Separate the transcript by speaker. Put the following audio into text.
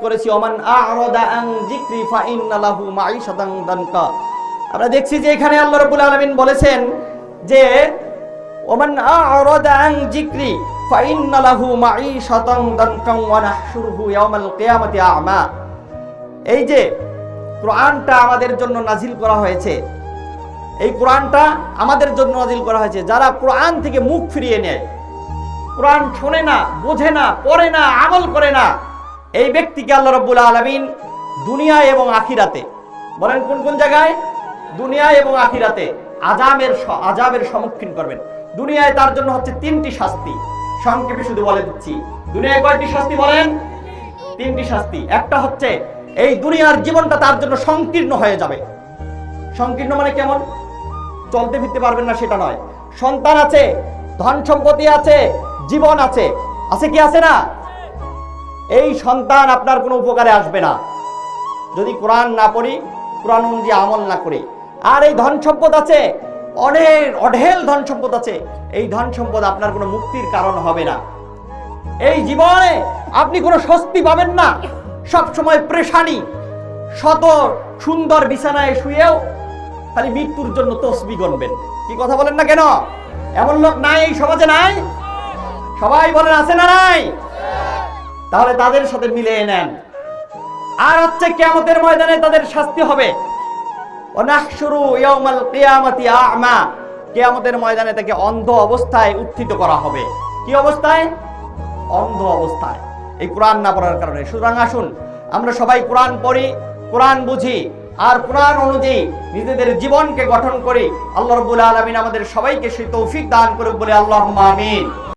Speaker 1: করেছি, ওমান আ'রাদা আন যিকরি ফাইন্না লাহু মাঈশাতান দানকা। আমরা দেখছি যে এখানে আল্লাহ রাব্বুল আলামিন বলেছেন যে ওমান আ'রাদা আন যিকরি ফাইন্না লাহু মাঈশাতান দানকা ওয়া নাহশুরুহু ইয়াওমাল কিয়ামাতি আ'মা। এই যে কোরআনটা আমাদের জন্য নাজিল করা হয়েছে, এই কোরআনটা আমাদের জন্য নাজিল করা হয়েছে। যারা কোরআন থেকে মুখ ফিরিয়ে নেয়, কোরআন শোনে না, বোঝে না, পড়ে না, আমল করে না, এই ব্যক্তিকে আল্লাহ রাব্বুল আলামিন দুনিয়ায় এবং আখিরাতে, বলেন কোন কোন জায়গায়? দুনিয়ায় এবং আখিরাতে আযাবের সম্মুখীন করবেন। দুনিয়ায় তার জন্য হচ্ছে 3টি শাস্তি। সংক্ষেপে শুধু বলে দিচ্ছি, দুনিয়ায় কয়টি শাস্তি বলেন? 3টি শাস্তি। একটা হচ্ছে এই দুনিয়ার জীবনটা তার জন্য সংকীর্ণ হয়ে যাবে। সংকীর্ণ মানে কেমন? চলতে ফিরতে পারবেন না সেটা নয়। সন্তান আছে, ধন সম্পত্তি আছে, জীবন আছে, আছে কি আছে না? এই সন্তান আপনার কোনো উপকারে আসবে না যদি কোরআন না পড়ি, কোরআন অনুযায়ী আমল না করি। আর এই ধন সম্পদ আছে, অনেক অঢেল ধন সম্পদ আছে, এই ধন সম্পদ আপনার কোনো মুক্তির কারণ হবে না। এই জীবনে আপনি কোনো স্বস্তি পাবেন না, সব সময় পেরেশানি। শত সুন্দর বিছানায় শুয়েও খালি মৃত্যুর জন্য তসবিহ গুনবেন। কি কথা বলেন না কেন? এমন লোক নাই এই সমাজে? নাই? সবাই বলেন আছে না নাই? তাহলে তাদের সাথে মিলিয়ে নেন। আর হচ্ছে কিয়ামতের ময়দানে তাদের শাস্তি হবে, ওয়ানাহশুরু ইয়াওমাল কিয়ামাতি আ'মা। কিয়ামতের ময়দানে তাকে অন্ধ অবস্থায় উত্থিত করা হবে। কি অবস্থায়? অন্ধ অবস্থায়, এই কোরআন না পড়ার কারণে। সুতরাং আসুন আমরা সবাই কোরআন পড়ি, কোরআন বুঝি, আর কোরআন অনুযায়ী নিজেদের জীবনকে গঠন করি। আল্লাহ রাব্বুল আলামিন আমাদের সবাইকে সেই তৌফিক দান করুক বলে আল্লাহুম্মা আমিন।